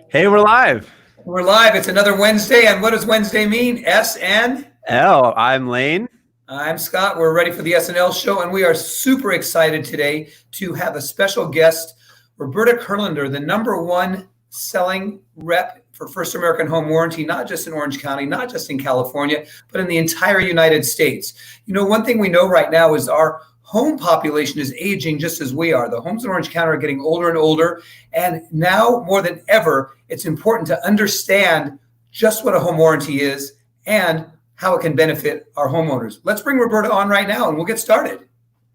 Hey, we're live. We're live. It's another Wednesday. And what does Wednesday mean? S and L, I'm Lane. I'm Scott. We're ready for the S&L show, and we are super excited today to have a special guest, Roberta Curlender, the #1 selling rep for First American Home Warranty, not just in Orange County, not just in California, but in the entire United States. You know, one thing we know right now is our home population is aging just as we are. The homes in Orange County are getting older and older. And now more than ever, it's important to understand just what a home warranty is and how it can benefit our homeowners. Let's bring Roberta on right now and we'll get started.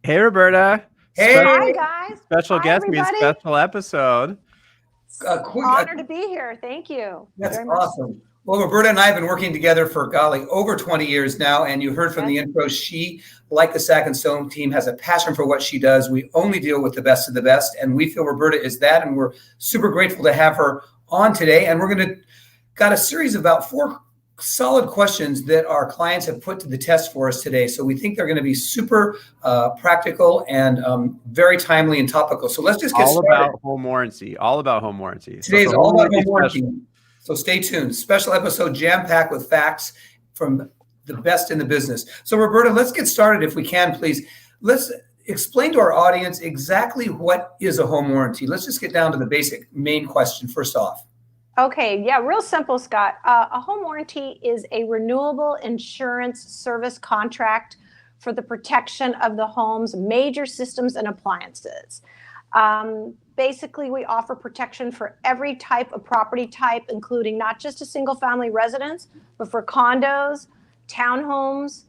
Hey, Roberta. Hey. Hi, guys. Special Hi, guest means everybody. special episode. Honor to be here. Thank you. That's very much. awesome. Well, Roberta and I have been working together for, over 20 years now. And you heard from the intro, she, like the Sackin-Stone team, has a passion for what she does. We only deal with the best of the best. And we feel Roberta is that. And we're super grateful to have her on today. And we're going to got a series of about 4 solid questions that our clients have put to the test for us today. So we think they're going to be super practical and very timely and topical. So let's just get started. All about home warranty. All about home warranty. Today's all about home warranty. So stay tuned. Special episode jam-packed with facts from the best in the business. So Roberta, let's get started if we can, please. Let's explain to our audience exactly what is a home warranty. Let's just get down to the basic main question first off. Okay, yeah, real simple, Scott. A home warranty is a renewable insurance service contract for the protection of the home's major systems and appliances. Basically, we offer protection for every type of property type, including not just a single-family residence, but for condos, townhomes,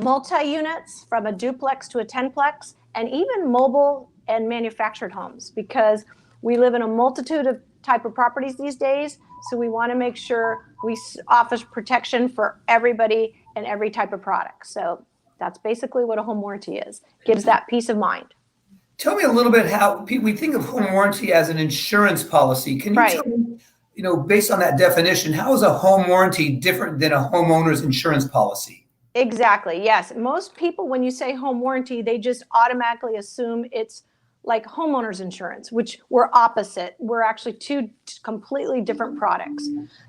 multi-units from a duplex to a 10-plex, and even mobile and manufactured homes, because we live in a multitude of type of properties these days. So we want to make sure we offer protection for everybody and every type of product. So that's basically what a home warranty is. Gives that peace of mind. Tell me a little bit how we think of home warranty as an insurance policy. Can you tell me, based on that definition, how is a home warranty different than a homeowner's insurance policy? Exactly. Yes. Most people, when you say home warranty, they just automatically assume it's like homeowner's insurance, which we're opposite. We're actually 2 completely different products.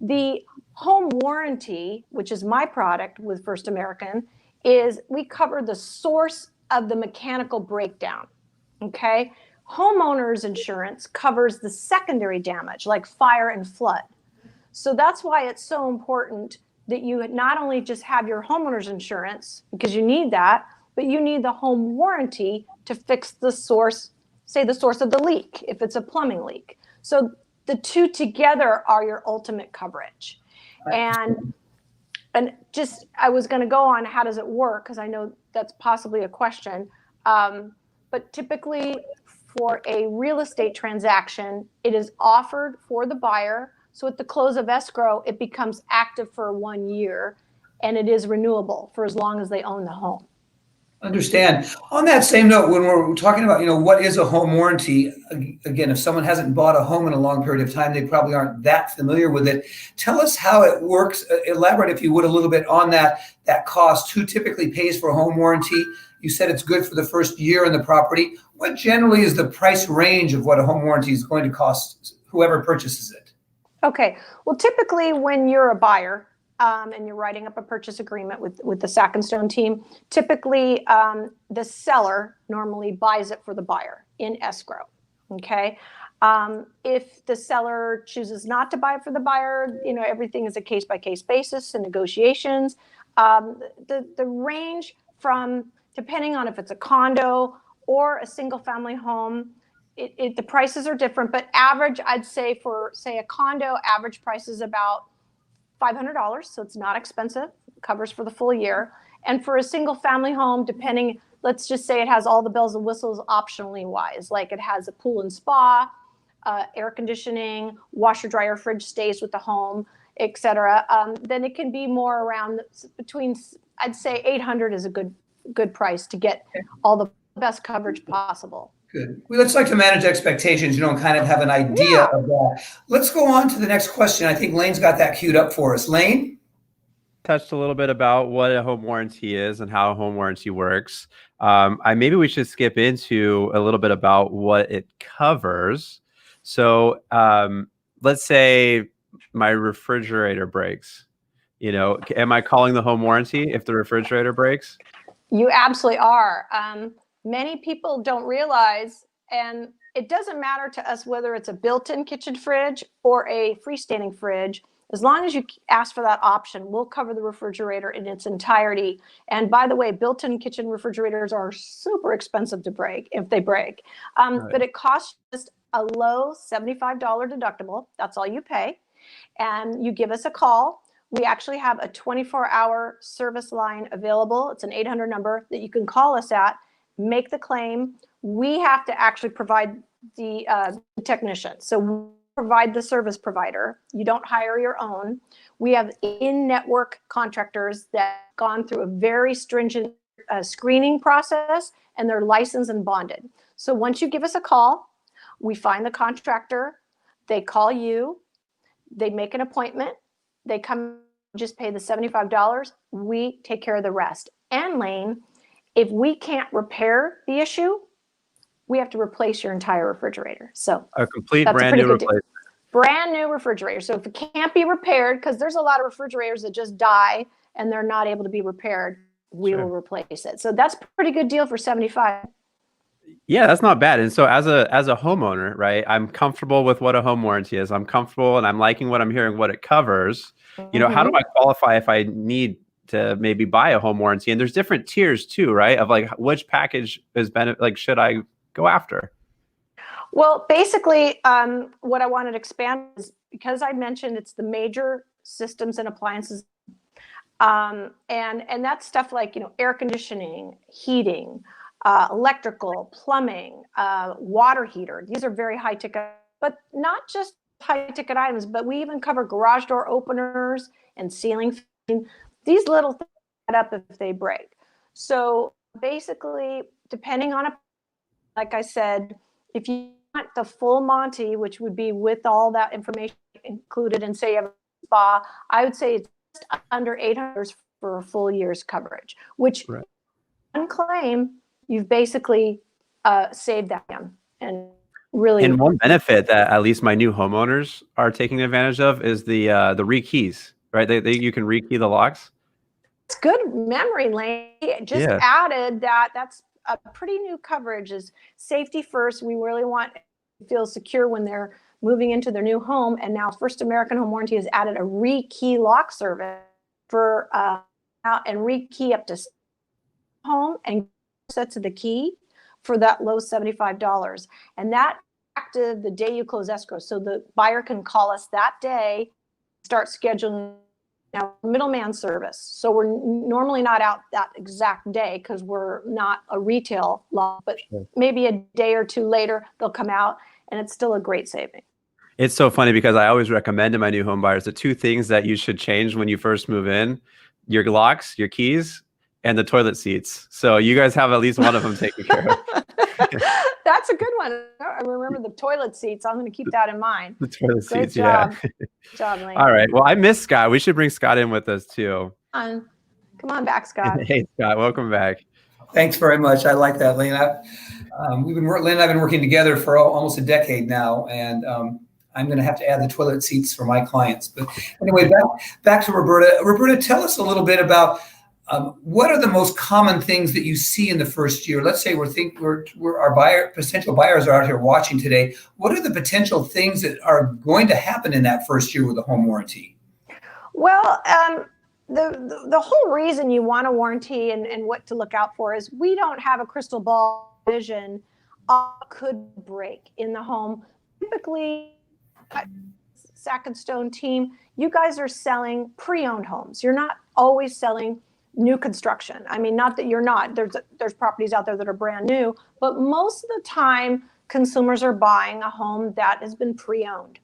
The home warranty, which is my product with First American, is we cover the source of the mechanical breakdown. Okay. Homeowner's insurance covers the secondary damage like fire and flood. So that's why it's so important that you not only just have your homeowner's insurance, because you need that, but you need the home warranty to fix the source, say the source of the leak, if it's a plumbing leak. So the 2 together are your ultimate coverage. And just, I was going to go on how does it work, because I know that's possibly a question. But typically for a real estate transaction, it is offered for the buyer. So at the close of escrow, it becomes active for 1 year, and it is renewable for as long as they own the home. Understand. On that same note, when we're talking about, what is a home warranty, again, if someone hasn't bought a home in a long period of time, they probably aren't that familiar with it. Tell us how it works. Elaborate, if you would, a little bit on that cost. Who typically pays for a home warranty? You said it's good for the first year in the property. What generally is the price range of what a home warranty is going to cost whoever purchases it? Okay. Well, typically when you're a buyer, and you're writing up a purchase agreement with the Sackin-Stone team, typically the seller normally buys it for the buyer in escrow. Okay. If the seller chooses not to buy it for the buyer, everything is a case-by-case basis and negotiations. The range from, depending on if it's a condo or a single-family home, the prices are different, but average, I'd say for, say, a condo, average price is about $500, so it's not expensive. It covers for the full year. And for a single family home, depending, let's just say it has all the bells and whistles optionally wise, like it has a pool and spa, air conditioning, washer, dryer, fridge stays with the home, etc. Then it can be more around between, I'd say $800 is a good price to get all the best coverage possible. Good. We let's like to manage expectations, and kind of have an idea of that. Let's go on to the next question. I think Lane's got that queued up for us. Lane? Touched a little bit about what a home warranty is and how a home warranty works. Maybe we should skip into a little bit about what it covers. So let's say my refrigerator breaks. You know, am I calling the home warranty if the refrigerator breaks? You absolutely are. Many people don't realize, and it doesn't matter to us whether it's a built-in kitchen fridge or a freestanding fridge. As long as you ask for that option, we'll cover the refrigerator in its entirety. And by the way, built-in kitchen refrigerators are super expensive to break if they break. But it costs just a low $75 deductible. That's all you pay. And you give us a call. We actually have a 24-hour service line available. It's an 800 number that you can call us at, make the claim. We have to actually provide the technician. So we provide the service provider. You don't hire your own. We have in-network contractors that have gone through a very stringent screening process, and they're licensed and bonded. So once you give us a call, we find the contractor, they call you, they make an appointment, they come, just pay the $75. We take care of the rest. And Lane, if we can't repair the issue, we have to replace your entire refrigerator. So a complete brand new replacement. Brand new refrigerator. So if it can't be repaired, because there's a lot of refrigerators that just die and they're not able to be repaired, we will replace it. So that's a pretty good deal for $75. Yeah, that's not bad. And so as a homeowner, right, I'm comfortable with what a home warranty is. I'm comfortable and I'm liking what I'm hearing, what it covers. You know, how do I qualify if I need to maybe buy a home warranty? And there's different tiers too, right? Of like which package is like should I go after? Well, basically, what I wanted to expand is because I mentioned it's the major systems and appliances, and that's stuff like, you know, air conditioning, heating, electrical, plumbing, water heater. These are very high ticket, but not just high ticket items, but we even cover garage door openers and ceiling fitting. These little things add up if they break. So basically, depending on like I said, if you want the full Monty, which would be with all that information included, and say you have a spa, I would say it's just under $800 for a full year's coverage, which one claim, you've basically saved that down. And really, and one benefit that at least my new homeowners are taking advantage of is the rekeys, right? You can rekey the locks. It's good memory lane. Just added that. That's a pretty new coverage. Is safety first. We really want to feel secure when they're moving into their new home. And now First American Home Warranty has added a rekey lock service for and rekey up to home and sets of the key for that low $75. And that active the day you close escrow. So the buyer can call us that day, start scheduling. Now, middleman service. So we're normally not out that exact day because we're not a retail law, but maybe a day or two later, they'll come out and it's still a great saving. It's so funny because I always recommend to my new home buyers the two things that you should change when you first move in: your locks, your keys, and the toilet seats. So you guys have at least one of them taken care of. That's a good one. I remember the toilet seats. I'm going to keep that in mind. The toilet Great seats, job. yeah. Good job, Lane. All right. Well, I miss Scott. We should bring Scott in with us too. Come on back, Scott. Hey, Scott. Welcome back. Thanks very much. I like that, Lane. Lane and I've been working together for almost a decade now, and I'm going to have to add the toilet seats for my clients. But anyway, back to Roberta. Roberta, tell us a little bit about what are the most common things that you see in the first year? Let's say our potential buyers are out here watching today. What are the potential things that are going to happen in that first year with a home warranty? Well, the whole reason you want a warranty and what to look out for is we don't have a crystal ball vision of what could break in the home. Typically, Sackin-Stone team, you guys are selling pre-owned homes. You're not always selling new construction. I mean, not that you're not. There's properties out there that are brand new, but most of the time, consumers are buying a home that has been pre-owned.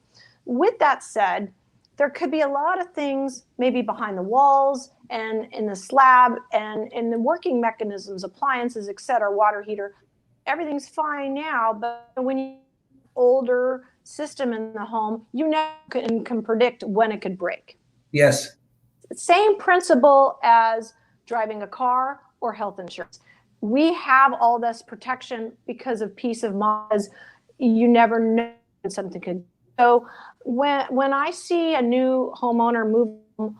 With that said, there could be a lot of things maybe behind the walls and in the slab and in the working mechanisms, appliances, et cetera, water heater. Everything's fine now, but when you older system in the home, you never can predict when it could break. Yes. Same principle as driving a car or health insurance. We have all this protection because of peace of mind. You never know when something could So when I see a new homeowner move,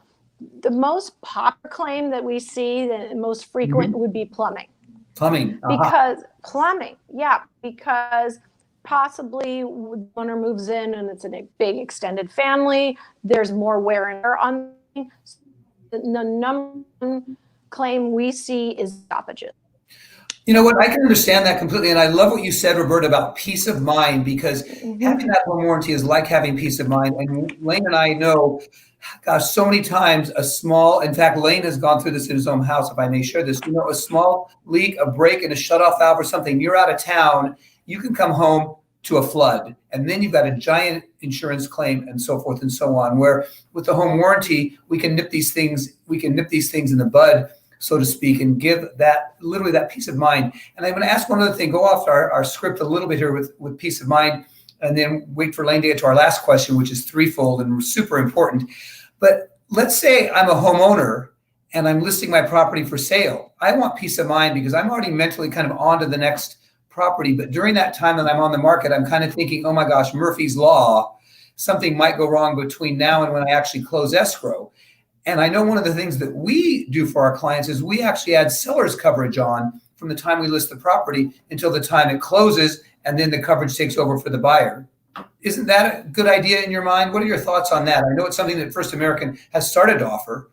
the most popular claim that we see, the most frequent, would be plumbing. Plumbing. Because plumbing, yeah, because possibly the owner moves in and it's in a big extended family. There's more wear and tear on. The number one claim we see is stoppages. You know what? I can understand that completely. And I love what you said, Roberta, about peace of mind, because having that home warranty is like having peace of mind. And Lane and I know, gosh, so many times in fact, Lane has gone through this in his own house, if I may share this, a small leak, a break in a shutoff valve or something, you're out of town, you can come home to a flood. And then you've got a giant insurance claim and so forth and so on, where with the home warranty, we can nip these things in the bud, so to speak, and give literally that peace of mind. And I'm going to ask one other thing, go off our script a little bit here with peace of mind, and then wait for Lane to get to our last question, which is threefold and super important. But let's say I'm a homeowner and I'm listing my property for sale. I want peace of mind because I'm already mentally kind of on to the next property. But during that time that I'm on the market, I'm kind of thinking, oh my gosh, Murphy's Law, something might go wrong between now and when I actually close escrow. And I know one of the things that we do for our clients is we actually add seller's coverage on from the time we list the property until the time it closes, and then the coverage takes over for the buyer. Isn't that a good idea in your mind? What are your thoughts on that? I know it's something that First American has started to offer.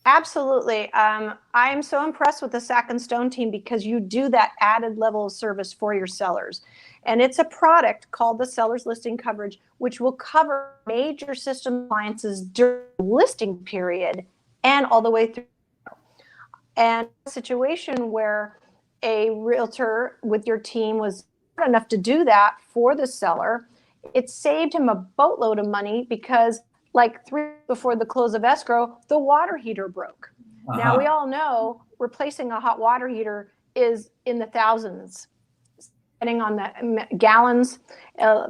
Absolutely. I am so impressed with the Sackin-Stone team because you do that added level of service for your sellers. And it's a product called the Seller's Listing Coverage, which will cover major system appliances during the listing period and all the way through. And a situation where a realtor with your team was smart enough to do that for the seller, it saved him a boatload of money because like 3 days before the close of escrow, the water heater broke. Now we all know replacing a hot water heater is in the thousands, depending on the gallons.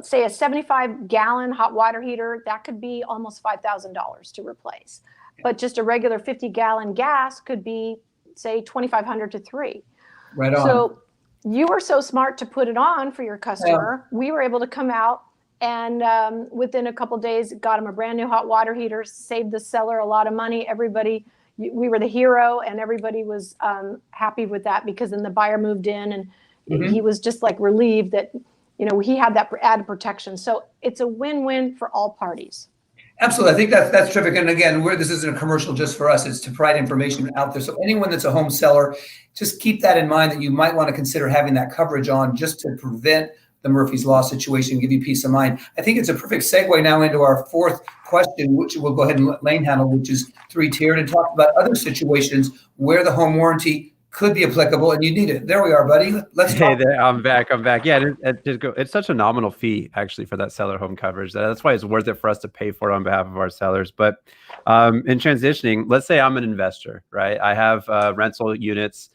Say a 75-gallon hot water heater, that could be almost $5,000 to replace. But just a regular 50-gallon gas could be, say, $2,500 to $3,000. Right on. So you were so smart to put it on for your customer. Yeah. We were able to come out and within a couple of days, got him a brand new hot water heater, saved the seller a lot of money. We were the hero, and everybody was happy with that because then the buyer moved in and he was just like relieved that, he had that added protection. So it's a win-win for all parties. Absolutely. I think that's terrific. And again, this isn't a commercial just for us. It's to provide information out there. So anyone that's a home seller, just keep that in mind that you might want to consider having that coverage on just to prevent the Murphy's Law situation, give you peace of mind. I think it's a perfect segue now into our fourth question, which we'll go ahead and let Lane handle, which is 3-tiered, and talk about other situations where the home warranty could be applicable and you need it. There we are, buddy. Let's talk. Hey there, I'm back. Yeah, it's such a nominal fee actually for that seller home coverage. That's why it's worth it for us to pay for it on behalf of our sellers. But in transitioning, let's say I'm an investor, right? I have rental units,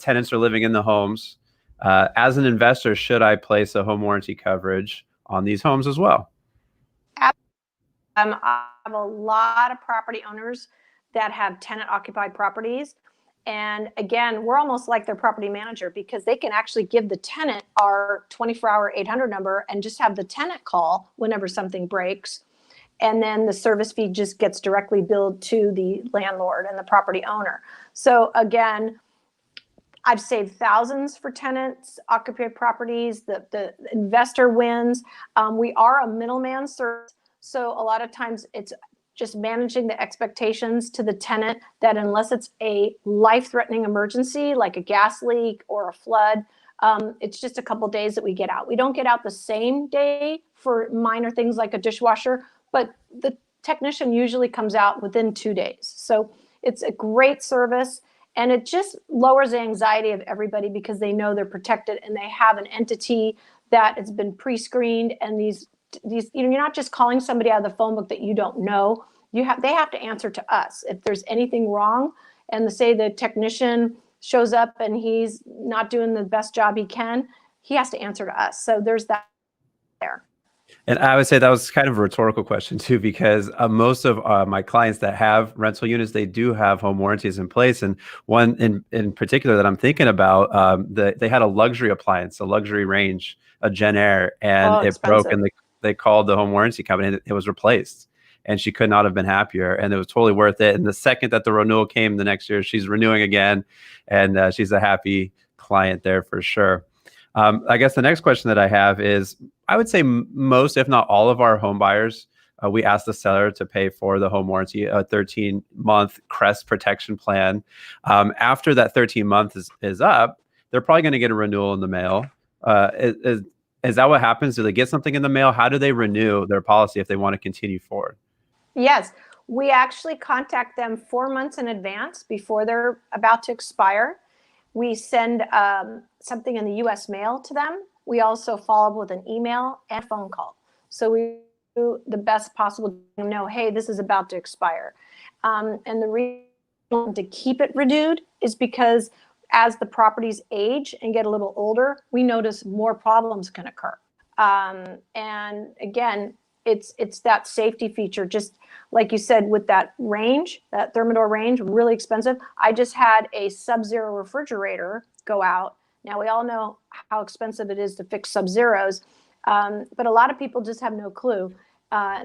tenants are living in the homes. As an investor, should I place a home warranty coverage on these homes as well? I have a lot of property owners that have tenant occupied properties. And again, we're almost like their property manager because they can actually give the tenant our 24-hour 800 number and just have the tenant call whenever something breaks. And then the service fee just gets directly billed to the landlord and the property owner. So again, I've saved thousands for tenants, occupied properties. The investor wins. We are a middleman service. So a lot of times it's just managing the expectations to the tenant that unless it's a life-threatening emergency, like a gas leak or a flood, it's just a couple days that we get out. We don't get out the same day for minor things like a dishwasher, but the technician usually comes out within 2 days. So it's a great service. And it just lowers the anxiety of everybody because they know they're protected and they have an entity that has been pre-screened. And these, you're not just calling somebody out of the phone book that you don't know. They have to answer to us if there's anything wrong. And say the technician shows up and he's not doing the best job he can, he has to answer to us. So there's that there. And I would say that was kind of a rhetorical question too, because most of my clients that have rental units, they do have home warranties in place. And one in particular that I'm thinking about, they had a luxury appliance, a luxury range, a Gen Air, and it broke, and they called the home warranty company and it was replaced. And she could not have been happier. And it was totally worth it. And the second that the renewal came the next year, she's renewing again. And she's a happy client there for sure. I guess the next question that I have is, I would say most, if not all of our home buyers, we ask the seller to pay for the home warranty, a 13-month Crest protection plan. After that 13 month is up, they're probably going to get a renewal in the mail. Is that what happens? Do they get something in the mail? How do they renew their policy if they want to continue forward? Yes, we actually contact them 4 months in advance before they're about to expire. We send something in the U.S. mail to them. We also follow up with an email and phone call. So we do the best possible to know, hey, this is about to expire. And the reason to keep it renewed is because as the properties age and get a little older, we notice more problems can occur. And again, it's that safety feature, just like you said, with that range, that Thermador range, really expensive. I just had a Sub-Zero refrigerator go out. Now we all know how expensive it is to fix Sub-Zeros, but a lot of people just have no clue.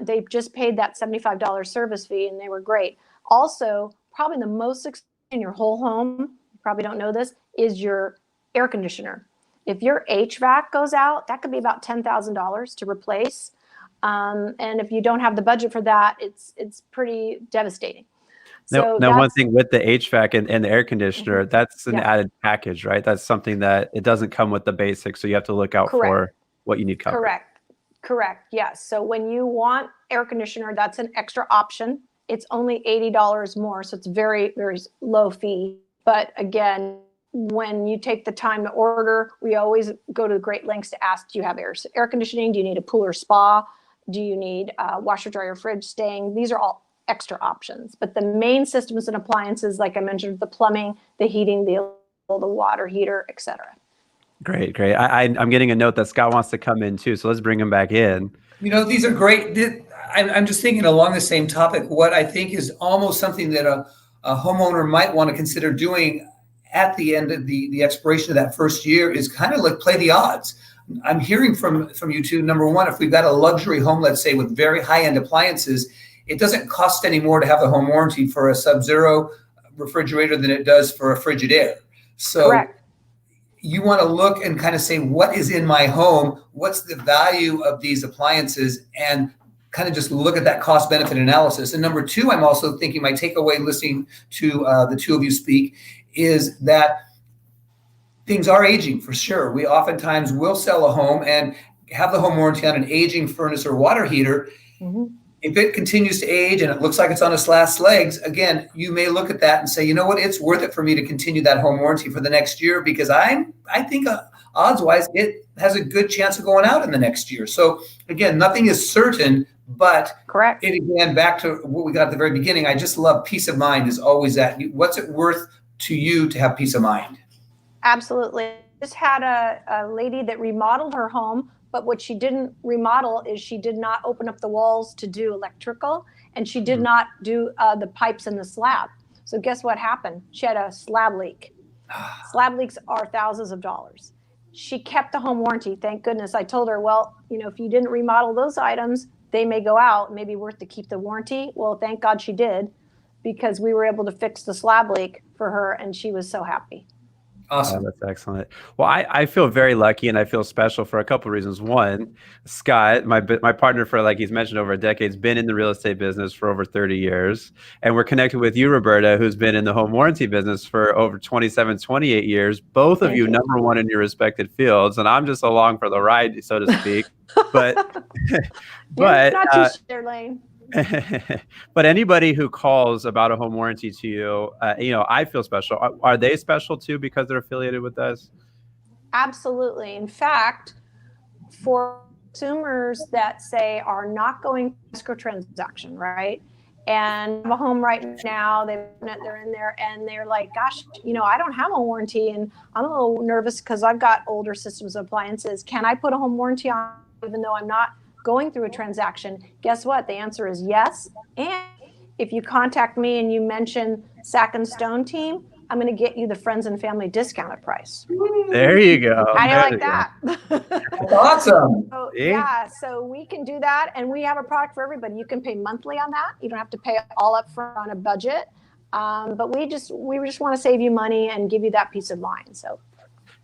They just paid that $75 service fee and they were great. Also, probably the most expensive in your whole home, you probably don't know this, is your air conditioner. If your HVAC goes out, that could be about $10,000 to replace. And if you don't have the budget for that, it's pretty devastating. Now, one thing with the HVAC and the air conditioner, that's an added package, right? That's something that it doesn't come with the basics, so you have to look out for what you need covered. Correct. Yes. So when you want air conditioner, that's an extra option. It's only $80 more, so it's very, very low fee. But again, when you take the time to order, we always go to great lengths to ask, do you have air conditioning? Do you need a pool or spa? Do you need washer, dryer, fridge staying? These are all extra options. But the main systems and appliances, like I mentioned, the plumbing, the heating, the water heater, etc. Great. I'm getting a note that Scott wants to come in too, so let's bring him back in. You know, these are great. I'm just thinking along the same topic. What I think is almost something that a homeowner might want to consider doing at the end of the expiration of that first year is kind of like play the odds. I'm hearing from you two, number one, if we've got a luxury home, let's say with very high-end appliances, it doesn't cost any more to have the home warranty for a Sub-Zero refrigerator than it does for a Frigidaire. So you want to look and kind of say, what is in my home? What's the value of these appliances? And kind of just look at that cost-benefit analysis. And number two, I'm also thinking my takeaway listening to the two of you speak is that things are aging for sure. We oftentimes will sell a home and have the home warranty on an aging furnace or water heater. If it continues to age and it looks like it's on its last legs, again, you may look at that and say, you know what, it's worth it for me to continue that home warranty for the next year because I think odds-wise it has a good chance of going out in the next year. So again, nothing is certain, but it again, back to what we got at the very beginning, I just love peace of mind is always that. What's it worth to you to have peace of mind? Absolutely. Just had a lady that remodeled her home, but what she didn't remodel is she did not open up the walls to do electrical, and she did not do the pipes in the slab. So guess what happened? She had a slab leak. Slab leaks are thousands of dollars. She kept the home warranty. Thank goodness. I told her, well, you know, if you didn't remodel those items, they may go out, maybe worth to keep the warranty. Well, thank God she did, because we were able to fix the slab leak for her, and she was so happy. Awesome. That's excellent. Well, I feel very lucky and I feel special for a couple of reasons. One, Scott, my partner for, like he's mentioned, over a decade, has been in the real estate business for over 30 years. And we're connected with you, Roberta, who's been in the home warranty business for over 27, 28 years. Both of you number one in your respected fields. And I'm just along for the ride, so to speak. But You're not too sure, Lane. But anybody who calls about a home warranty to you, you know, I feel special. Are they special too because they're affiliated with us? Absolutely. In fact, for consumers that say are not going escrow transaction, right? And have a home right now, they're in there and they're like, gosh, you know, I don't have a warranty and I'm a little nervous because I've got older systems of appliances. Can I put a home warranty on even though I'm not going through a transaction? Guess what? The answer is yes. And if you contact me and you mention Sackin-Stone team, I'm going to get you the friends and family discounted price. There you go. How do you There like you go. that? That's awesome. So, See? yeah, so we can do that, and we have a product for everybody. You can pay monthly on that. You don't have to pay all up front on a budget. But we just want to save you money and give you that peace of mind. So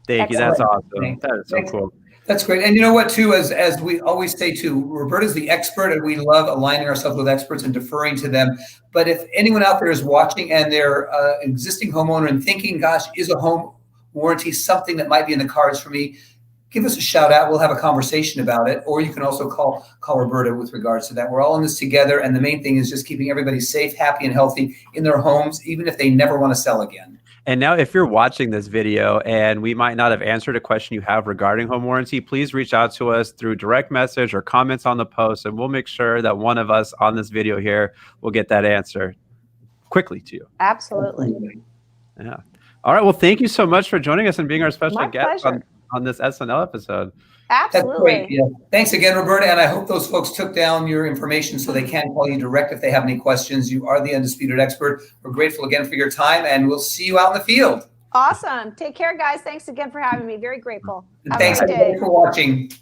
Thank you. That's Excellent. awesome. That is so cool. That's great. And you know what, too, as we always say, too, Roberta's the expert, and we love aligning ourselves with experts and deferring to them. But if anyone out there is watching and they're an existing homeowner and thinking, gosh, is a home warranty something that might be in the cards for me, give us a shout out. We'll have a conversation about it. Or you can also call Roberta with regards to that. We're all in this together. And the main thing is just keeping everybody safe, happy, and healthy in their homes, even if they never want to sell again. And now if you're watching this video and we might not have answered a question you have regarding home warranty, please reach out to us through direct message or comments on the post, and we'll make sure that one of us on this video here will get that answer quickly to you. absolutely. Yeah. All right. Well, thank you so much for joining us and being our special My guest pleasure. on this SNL episode. That's Absolutely. great. Yeah. Thanks again, Roberta. And I hope those folks took down your information so they can call you direct if they have any questions. You are the undisputed expert. We're grateful again for your time, and we'll see you out in the field. Awesome. Take care, guys. Thanks again for having me. Very grateful. And Have a thanks great day. everybody for watching.